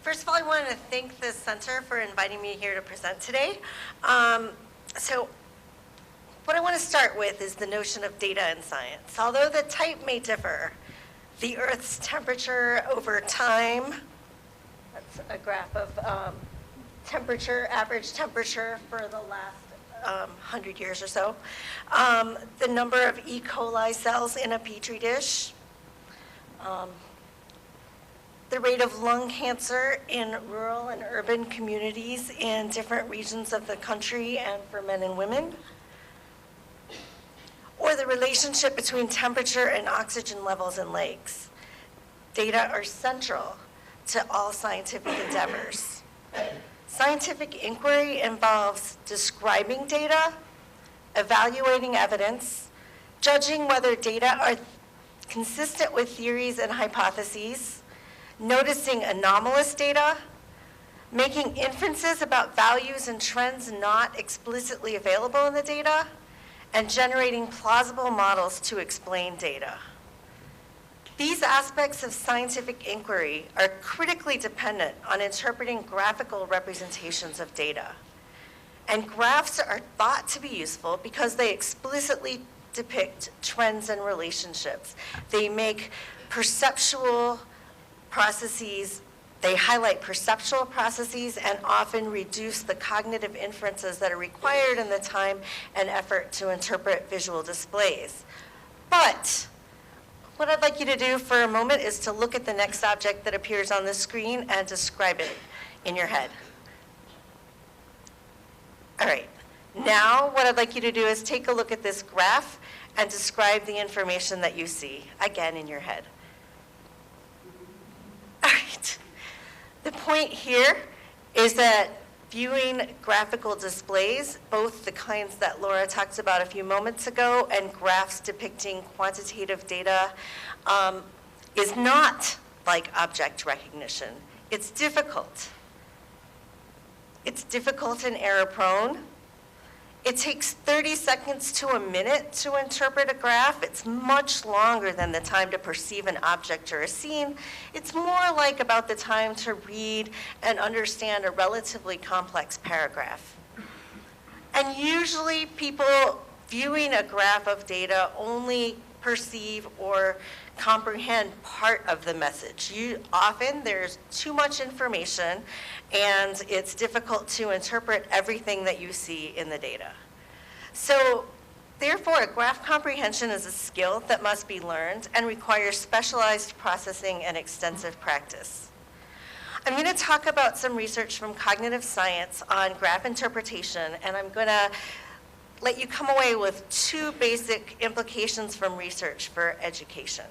First of all, I want to thank the center for inviting me here to present today. So what I want to start with is the notion of data in science. Although the type may differ, the Earth's temperature over time, that's a graph of temperature, average temperature for the last 100 years or so, the number of E. coli cells in a petri dish, the rate of lung cancer in rural and urban communities in different regions of the country and for men and women, or the relationship between temperature and oxygen levels in lakes. Data are central to all scientific endeavors. Scientific inquiry involves describing data, evaluating evidence, judging whether data are consistent with theories and hypotheses, noticing anomalous data, making inferences about values and trends not explicitly available in the data, and generating plausible models to explain data. These aspects of scientific inquiry are critically dependent on interpreting graphical representations of data. And graphs are thought to be useful because they explicitly depict trends and relationships. They make perceptual processes, they highlight perceptual processes and often reduce the cognitive inferences that are required in the time and effort to interpret visual displays. But what I'd like you to do for a moment is to look at the next object that appears on the screen and describe it in your head. All right, now what I'd like you to do is take a look at this graph and describe the information that you see, again in your head. All right. The point here is that viewing graphical displays, both the kinds that Laura talked about a few moments ago and graphs depicting quantitative data, is not like object recognition. It's difficult. It's difficult and error-prone. It takes 30 seconds to a minute to interpret a graph. It's much longer than the time to perceive an object or a scene. It's more like about the time to read and understand a relatively complex paragraph. And usually people viewing a graph of data only perceive or comprehend part of the message. Often there's too much information and it's difficult to interpret everything that you see in the data. So therefore, graph comprehension is a skill that must be learned and requires specialized processing and extensive practice. I'm going to talk about some research from cognitive science on graph interpretation, and I'm going to let you come away with two basic implications from research for education.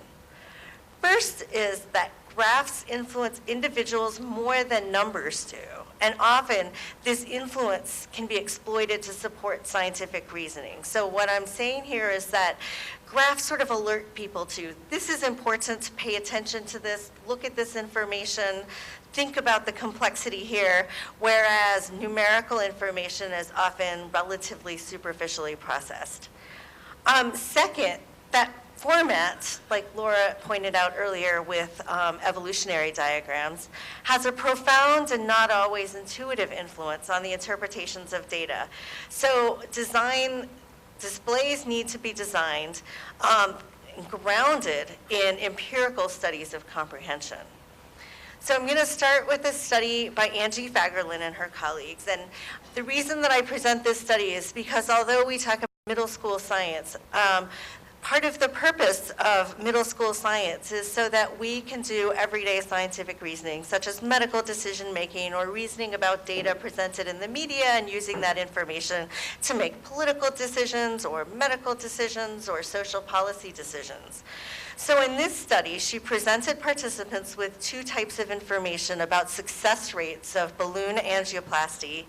First is that graphs influence individuals more than numbers do, and often this influence can be exploited to support scientific reasoning. So what I'm saying here is that graphs sort of alert people to, this is important, pay attention to this, look at this information, think about the complexity here, whereas numerical information is often relatively superficially processed. Second, that format, like Laura pointed out earlier with evolutionary diagrams, has a profound and not always intuitive influence on the interpretations of data. So displays need to be designed grounded in empirical studies of comprehension. So I'm going to start with a study by Angie Fagerlin and her colleagues. And the reason that I present this study is because although we talk about middle school science, part of the purpose of middle school science is so that we can do everyday scientific reasoning, such as medical decision making or reasoning about data presented in the media and using that information to make political decisions or medical decisions or social policy decisions. So in this study, she presented participants with two types of information about success rates of balloon angioplasty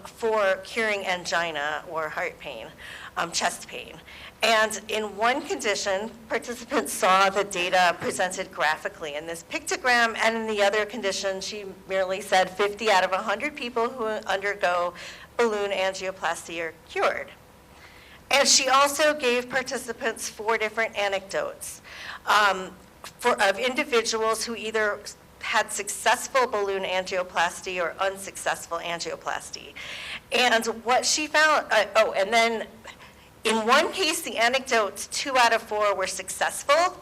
for curing angina or heart pain, chest pain. And in one condition, participants saw the data presented graphically in this pictogram, and in the other condition, she merely said 50 out of 100 people who undergo balloon angioplasty are cured. And she also gave participants 4 different anecdotes of individuals who either had successful balloon angioplasty or unsuccessful angioplasty. And what she found, and then in one case, the anecdotes, 2 out of 4 were successful,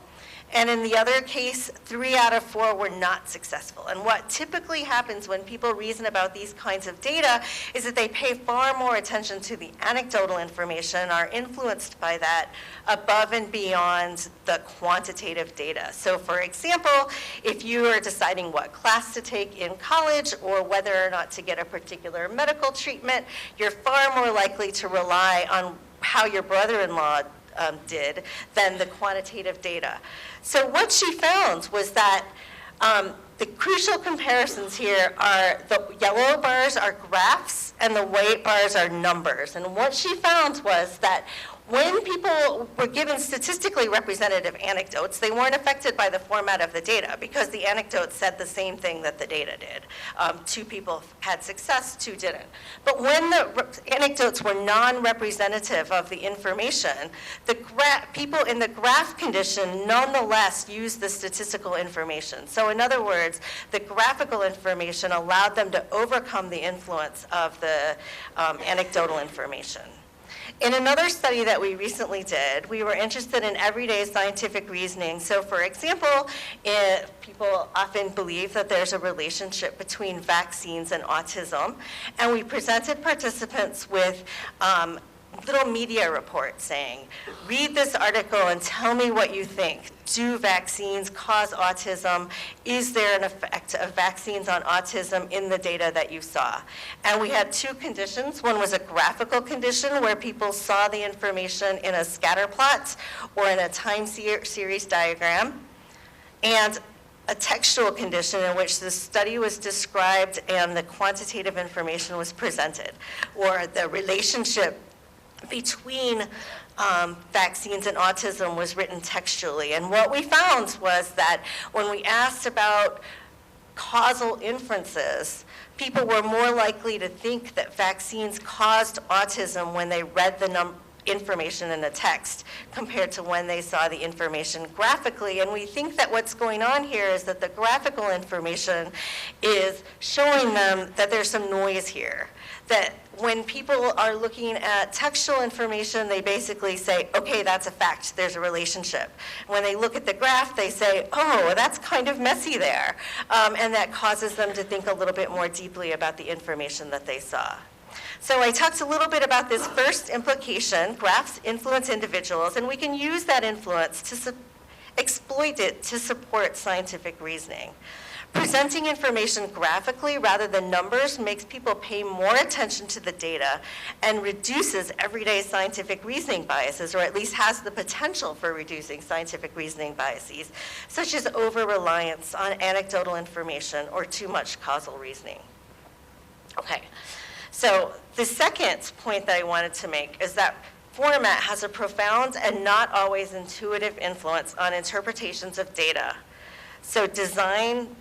and in the other case, 3 out of 4 were not successful. And what typically happens when people reason about these kinds of data is that they pay far more attention to the anecdotal information, are influenced by that above and beyond the quantitative data. So for example, if you are deciding what class to take in college or whether or not to get a particular medical treatment, you're far more likely to rely on how your brother-in-law did than the quantitative data. So what she found was that the crucial comparisons here are the yellow bars are graphs and the white bars are numbers. And what she found was that when people were given statistically representative anecdotes, they weren't affected by the format of the data because the anecdotes said the same thing that the data did. 2 people had success, 2 didn't. But when the anecdotes were non-representative of the information, the people in the graph condition nonetheless used the statistical information. So in other words, the graphical information allowed them to overcome the influence of the anecdotal information. In another study that we recently did, we were interested in everyday scientific reasoning. So for example, people often believe that there's a relationship between vaccines and autism. And we presented participants with little media reports saying, read this article and tell me what you think. Do vaccines cause autism? Is there an effect of vaccines on autism in the data that you saw? And we had 2 conditions. One was a graphical condition where people saw the information in a scatter plot or in a time series diagram, and a textual condition in which the study was described and the quantitative information was presented, or the relationship between vaccines and autism was written textually. And what we found was that when we asked about causal inferences, people were more likely to think that vaccines caused autism when they read the information in the text compared to when they saw the information graphically. And we think that what's going on here is that the graphical information is showing them that there's some noise here. That when people are looking at textual information, they basically say, okay, that's a fact, there's a relationship. When they look at the graph, they say, oh, that's kind of messy there. And that causes them to think a little bit more deeply about the information that they saw. So I talked a little bit about this first implication, graphs influence individuals, and we can use that influence to exploit it to support scientific reasoning. Presenting information graphically rather than numbers makes people pay more attention to the data and reduces everyday scientific reasoning biases, or at least has the potential for reducing scientific reasoning biases, such as over-reliance on anecdotal information or too much causal reasoning. Okay, so the second point that I wanted to make is that format has a profound and not always intuitive influence on interpretations of data. So design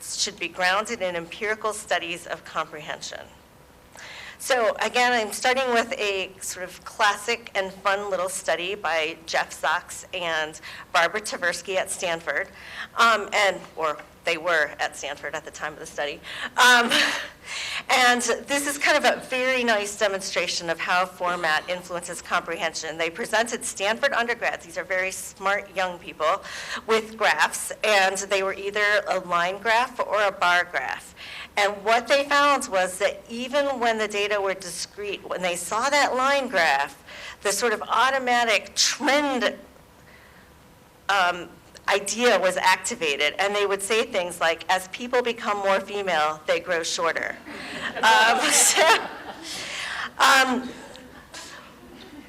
should be grounded in empirical studies of comprehension. So again, I'm starting with a sort of classic and fun little study by Jeff Sachs and Barbara Tversky at Stanford, or they were at Stanford at the time of the study. And this is kind of a very nice demonstration of how format influences comprehension. They presented Stanford undergrads, these are very smart young people, with graphs, and they were either a line graph or a bar graph. And what they found was that even when the data were discrete, when they saw that line graph, the sort of automatic trend idea was activated, and they would say things like, as people become more female, they grow shorter.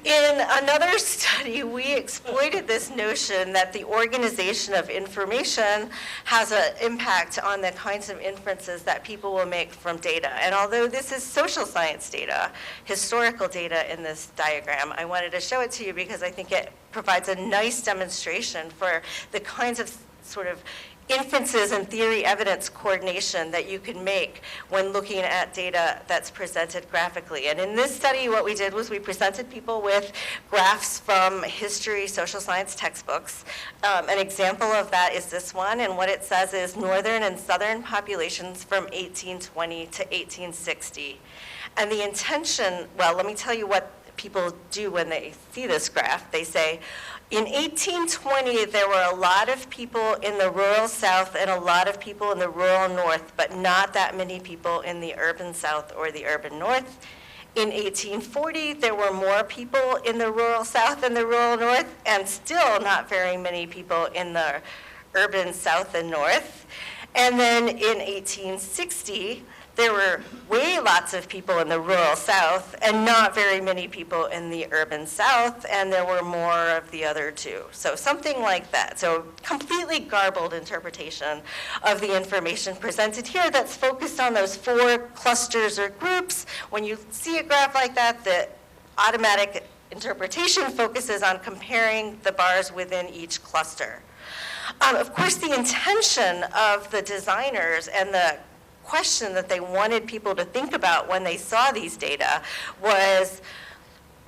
In another study, we exploited this notion that the organization of information has an impact on the kinds of inferences that people will make from data. And although this is social science data, historical data in this diagram, I wanted to show it to you because I think it provides a nice demonstration for the kinds of sort of inferences and theory evidence coordination that you can make when looking at data that's presented graphically. And in this study, what we did was we presented people with graphs from history, social science textbooks. An example of that is this one, and what it says is northern and southern populations from 1820 to 1860. And the intention, well, let me tell you what people do when they see this graph. They say, in 1820, there were a lot of people in the rural South and a lot of people in the rural North, but not that many people in the urban South or the urban North. In 1840, there were more people in the rural South and the rural North, and still not very many people in the urban South and North. And then in 1860, there were lots of people in the rural South and not very many people in the urban South, and there were more of the other two. So something like that. So completely garbled interpretation of the information presented here that's focused on those four clusters or groups. When you see a graph like that, the automatic interpretation focuses on comparing the bars within each cluster. Of course, the intention of the designers and the question that they wanted people to think about when they saw these data was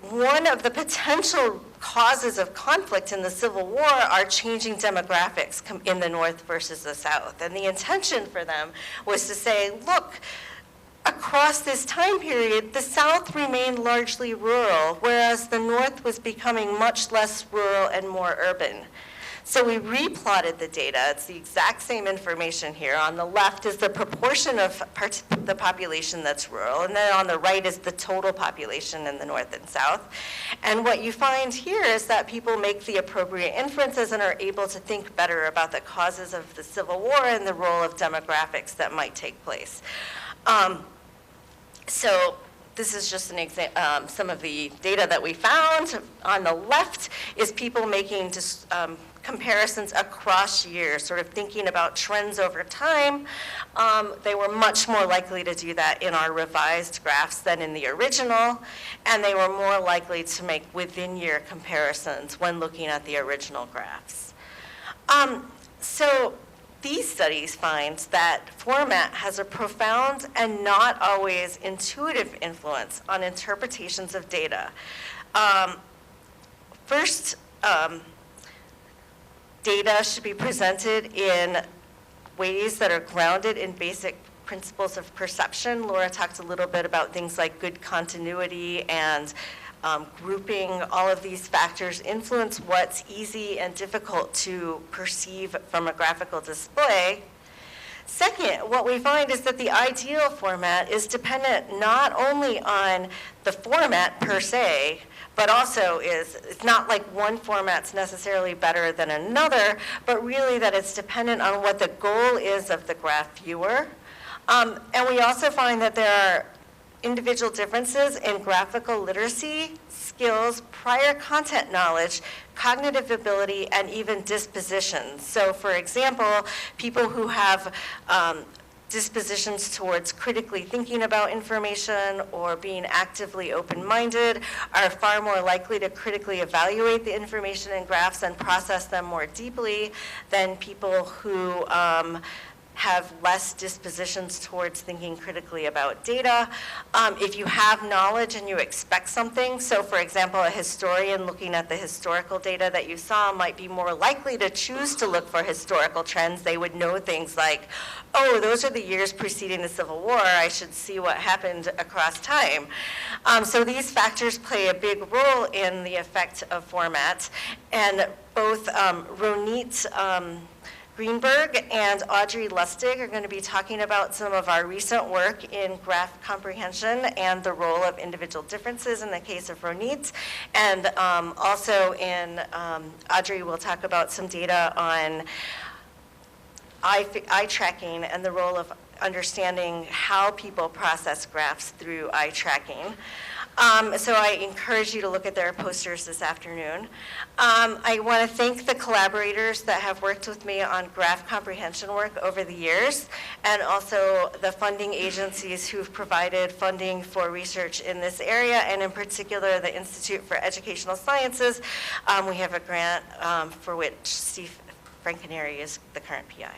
one of the potential causes of conflict in the Civil War are changing demographics in the North versus the South. And the intention for them was to say, look, across this time period, the South remained largely rural, whereas the North was becoming much less rural and more urban. So we replotted the data. It's the exact same information here. On the left is the proportion of the population that's rural, and then on the right is the total population in the North and South. And what you find here is that people make the appropriate inferences and are able to think better about the causes of the Civil War and the role of demographics that might take place. So this is just an some of the data that we found. On the left is people making comparisons across years, sort of thinking about trends over time. They were much more likely to do that in our revised graphs than in the original, and they were more likely to make within-year comparisons when looking at the original graphs. So these studies find that format has a profound and not always intuitive influence on interpretations of data. First, data should be presented in ways that are grounded in basic principles of perception. Laura talked a little bit about things like good continuity and grouping. All of these factors influence what's easy and difficult to perceive from a graphical display. Second, what we find is that the ideal format is dependent not only on the format per se, but also it's not like one format's necessarily better than another, but really that it's dependent on what the goal is of the graph viewer. And we also find that there are individual differences in graphical literacy, skills, prior content knowledge, cognitive ability, and even dispositions. So for example, people who have dispositions towards critically thinking about information or being actively open-minded are far more likely to critically evaluate the information in graphs and process them more deeply than people who have less dispositions towards thinking critically about data. If you have knowledge and you expect something, so for example, a historian looking at the historical data that you saw might be more likely to choose to look for historical trends. They would know things like, oh, those are the years preceding the Civil War. I should see what happened across time. So these factors play a big role in the effect of format. And both Ronit Greenberg and Audrey Lustig are going to be talking about some of our recent work in graph comprehension and the role of individual differences in the case of Ronit. And also Audrey will talk about some data on eye tracking and the role of understanding how people process graphs through eye tracking. So I encourage you to look at their posters this afternoon. I want to thank the collaborators that have worked with me on graph comprehension work over the years, and also the funding agencies who've provided funding for research in this area, and in particular, the Institute for Educational Sciences. We have a grant for which Steve Frankenary is the current PI.